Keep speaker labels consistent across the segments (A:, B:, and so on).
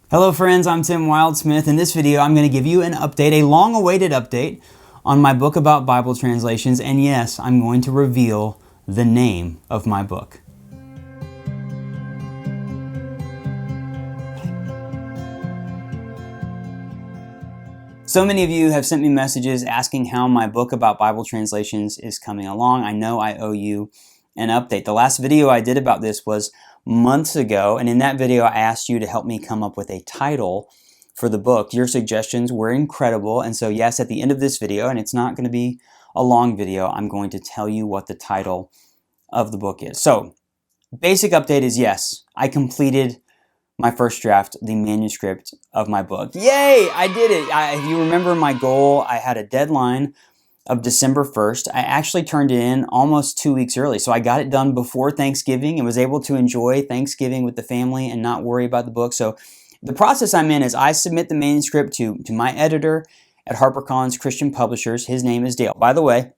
A: Hello friends, I'm Tim Wildsmith. In this video, I'm going to give you an update, a long-awaited update on my book about Bible translations, and yes, I'm going to reveal the name of my book. So many of you have sent me messages asking how my book about Bible translations is coming along. I know I owe you an update. The last video I did about this was months ago, and in that video I asked you to help me come up with a title for the book. Your suggestions were incredible, and so yes, at the end of this video, and it's not going to be a long video, I'm going to tell you what the title of the book is. So, basic update is yes, I completed my first draft, the manuscript of my book. Yay! I did it! If you remember my goal, I had a deadline of December 1st. I actually turned it in almost 2 weeks early. So I got it done before Thanksgiving and was able to enjoy Thanksgiving with the family and not worry about the book. So the process I'm in is I submit the manuscript to my editor at HarperCollins Christian Publishers. His name is Dale. By the way,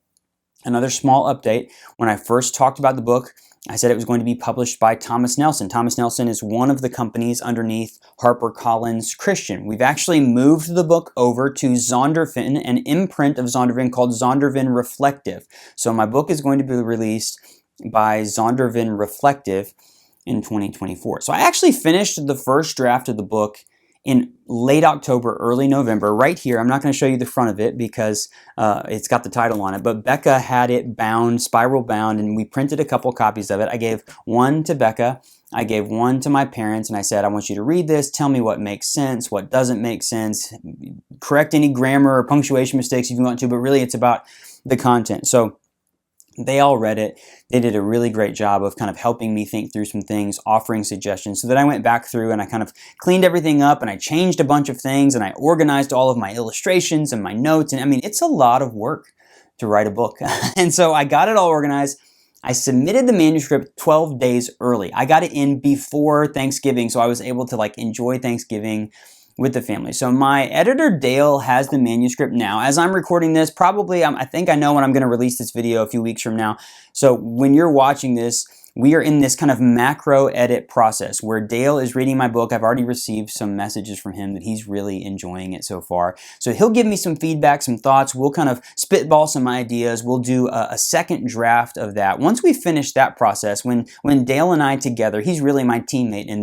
A: another small update. When I first talked about the book, I said it was going to be published by Thomas Nelson. Thomas Nelson is one of the companies underneath HarperCollins Christian. We've actually moved the book over to Zondervan, an imprint of Zondervan called Zondervan Reflective. So my book is going to be released by Zondervan Reflective in 2024. So I actually finished the first draft of the book in late October, early November, right here. I'm not going to show you the front of it because it's got the title on it, but Becca had it bound, spiral bound, and we printed a couple copies of it. I gave one to Becca, I gave one to my parents, and I said, I want you to read this, tell me what makes sense, what doesn't make sense, correct any grammar or punctuation mistakes if you want to, but really it's about the content. So they all read it. They did a really great job of kind of helping me think through some things, offering suggestions. So then I went back through and I kind of cleaned everything up and I changed a bunch of things and I organized all of my illustrations and my notes. And I mean, it's a lot of work to write a book. And so I got it all organized. I submitted the manuscript 12 days early. I got it in before Thanksgiving, so I was able to enjoy Thanksgiving with the family. So my editor Dale has the manuscript now. As I'm recording this, probably I think I know when I'm going to release this video a few weeks from now. So when you're watching this, we are in this kind of macro edit process where Dale is reading my book. I've already received some messages from him that he's really enjoying it so far. So he'll give me some feedback, some thoughts. We'll kind of spitball some ideas. We'll do a second draft of that. Once we finish that process, when Dale and I together, he's really my teammate in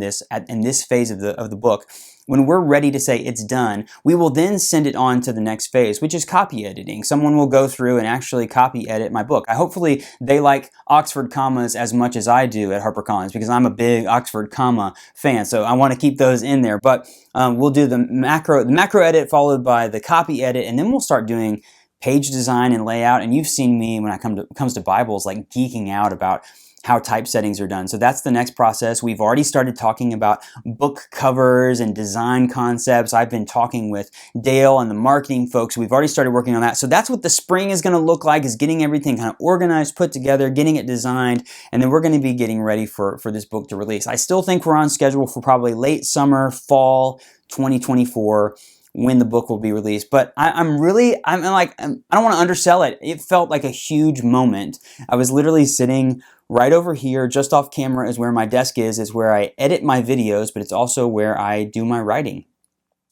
A: this phase of the book. When we're ready to say it's done, we will then send it on to the next phase, which is copy editing. Someone will go through and actually copy edit my book. Hopefully they like Oxford commas as much as I do at HarperCollins because I'm a big Oxford comma fan, so I want to keep those in there. But we'll do the macro edit followed by the copy edit, and then we'll start doing page design and layout. And you've seen me when it comes to Bibles geeking out about how typesettings are done. So that's the next process. We've already started talking about book covers and design concepts. I've been talking with Dale and the marketing folks. We've already started working on that. So that's what the spring is going to look like, is getting everything kind of organized, put together, getting it designed, and then we're going to be getting ready for this book to release. I still think we're on schedule for probably late summer, fall 2024. When the book will be released. But I don't want to undersell it. It felt like a huge moment. I was literally sitting right over here, just off camera is where my desk is where I edit my videos, but it's also where I do my writing.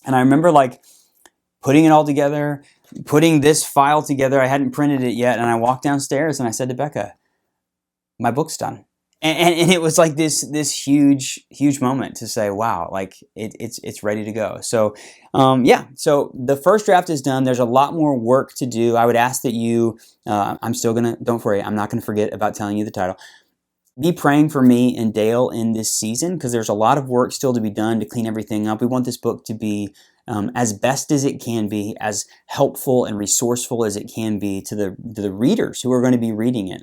A: And I remember putting it all together, putting this file together. I hadn't printed it yet, and I walked downstairs and I said to Becca, my book's done. And it was like this huge moment to say, wow, it's ready to go. So yeah, so the first draft is done. There's a lot more work to do. I would ask that you, don't worry, I'm not gonna forget about telling you the title. Be praying for me and Dale in this season because there's a lot of work still to be done to clean everything up. We want this book to be as best as it can be, as helpful and resourceful as it can be to the readers who are going to be reading it.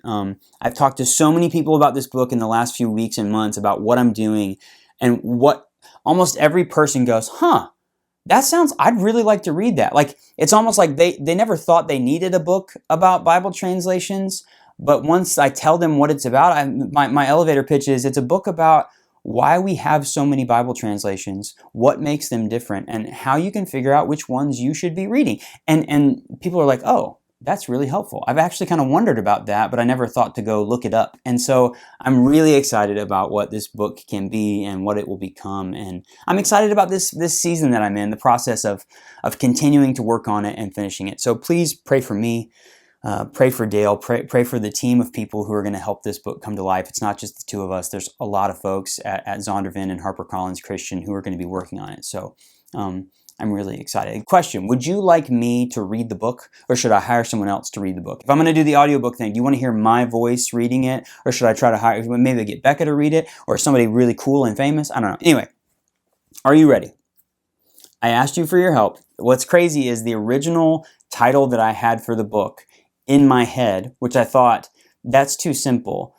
A: I've talked to so many people about this book in the last few weeks and months about what I'm doing, and what almost every person goes, I'd really like to read that. It's almost like they never thought they needed a book about Bible translations, but once I tell them what it's about, my elevator pitch is it's a book about why we have so many Bible translations, what makes them different, and how you can figure out which ones you should be reading. And people are like, oh, that's really helpful. I've actually kind of wondered about that, but I never thought to go look it up. And so I'm really excited about what this book can be and what it will become. And I'm excited about this season that I'm in, the process of continuing to work on it and finishing it. So please pray for me. Pray for Dale, pray for the team of people who are going to help this book come to life. It's not just the two of us. There's a lot of folks at Zondervan and HarperCollins Christian who are going to be working on it. So I'm really excited. Question, would you like me to read the book, or should I hire someone else to read the book? If I'm going to do the audiobook thing, do you want to hear my voice reading it, or should I try to hire, maybe get Becca to read it, or somebody really cool and famous? I don't know. Anyway, are you ready? I asked you for your help. What's crazy is the original title that I had for the book in my head, which I thought, that's too simple,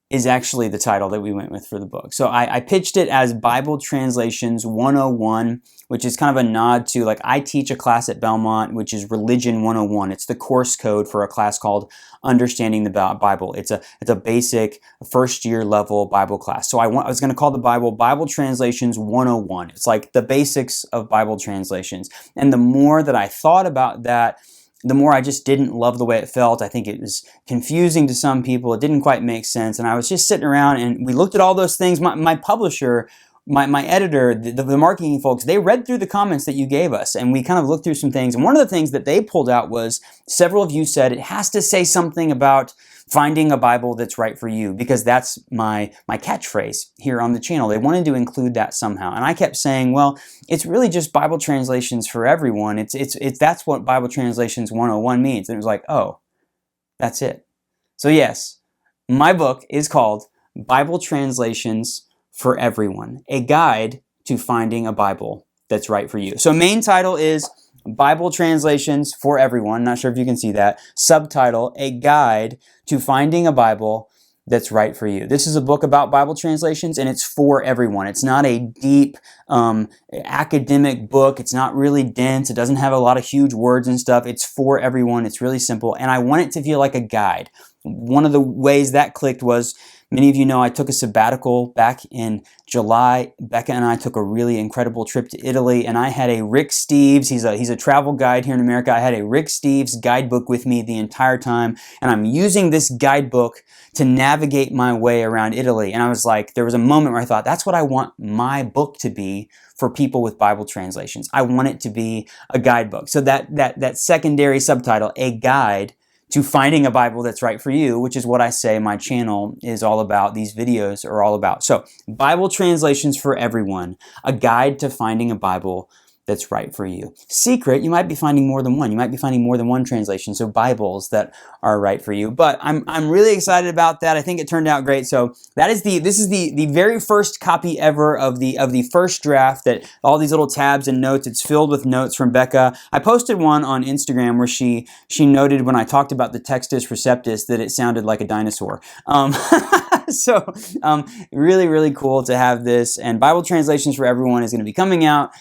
A: is actually the title that we went with for the book. So I pitched it as Bible Translations 101, which is kind of a nod to, like, I teach a class at Belmont, which is Religion 101. It's the course code for a class called Understanding the Bible. It's a basic first-year level Bible class. So I was going to call the Bible Translations 101. It's like the basics of Bible translations. And the more that I thought about that, the more I just didn't love the way it felt. I think it was confusing to some people. It didn't quite make sense. And I was just sitting around and we looked at all those things. My publisher, my editor, the marketing folks, they read through the comments that you gave us, and we kind of looked through some things. And one of the things that they pulled out was several of you said it has to say something about finding a Bible that's right for you, because that's my catchphrase here on the channel. They wanted to include that somehow. And I kept saying, well, it's really just Bible translations for everyone. That's what Bible Translations 101 means. And it was like, oh, that's it. So yes, my book is called Bible Translations for Everyone, a guide to finding a Bible that's right for you. So main title is Bible Translations for Everyone. Not sure if you can see that. Subtitle, a guide to finding a Bible that's right for you. This is a book about Bible translations, and it's for everyone. It's not a deep academic book. It's not really dense. It doesn't have a lot of huge words and stuff. It's for everyone. It's really simple, and I want it to feel like a guide. One of the ways that clicked was, many of you know I took a sabbatical back in July. Becca and I took a really incredible trip to Italy, and I had a Rick Steves, he's a travel guide here in America. I had a Rick Steves guidebook with me the entire time, and I'm using this guidebook to navigate my way around Italy. And I was like, there was a moment where I thought, that's what I want my book to be for people with Bible translations. I want it to be a guidebook. So that secondary subtitle, a guide to finding a Bible that's right for you, which is what I say my channel is all about, these videos are all about. So, Bible Translations for Everyone, a guide to finding a Bible that's right for you. Secret, you might be finding more than one. You might be finding more than one translation, so Bibles that are right for you. But I'm really excited about that. I think it turned out great. So this is the very first copy ever of the first draft, that all these little tabs and notes. It's filled with notes from Becca. I posted one on Instagram where she noted when I talked about the Textus Receptus that it sounded like a dinosaur. So really, really cool to have this. And Bible Translations for Everyone is going to be coming out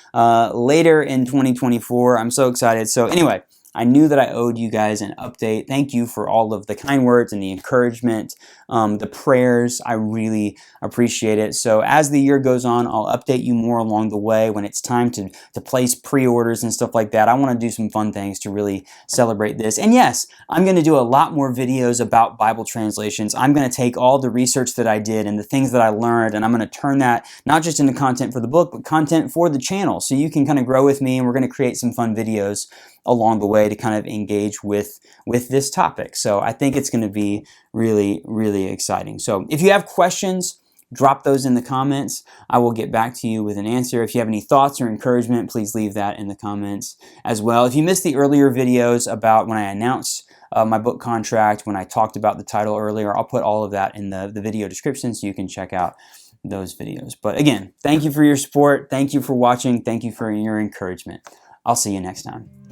A: later in 2024. I'm so excited. So anyway, I knew that I owed you guys an update. Thank you for all of the kind words and the encouragement, the prayers. I really appreciate it. So as the year goes on, I'll update you more along the way when it's time to place pre-orders and stuff like that. I want to do some fun things to really celebrate this. And yes, I'm going to do a lot more videos about Bible translations. I'm going to take all the research that I did and the things that I learned, and I'm going to turn that not just into content for the book, but content for the channel. So you can kind of grow with me, and we're going to create some fun videos along the way to kind of engage with this topic. So I think it's going to be really, really exciting. So if you have questions, drop those in the comments. I will get back to you with an answer. If you have any thoughts or encouragement, please leave that in the comments as well. If you missed the earlier videos about when I announced my book contract, when I talked about the title earlier, I'll put all of that in the video description so you can check out those videos. But again, thank you for your support. Thank you for watching. Thank you for your encouragement. I'll see you next time.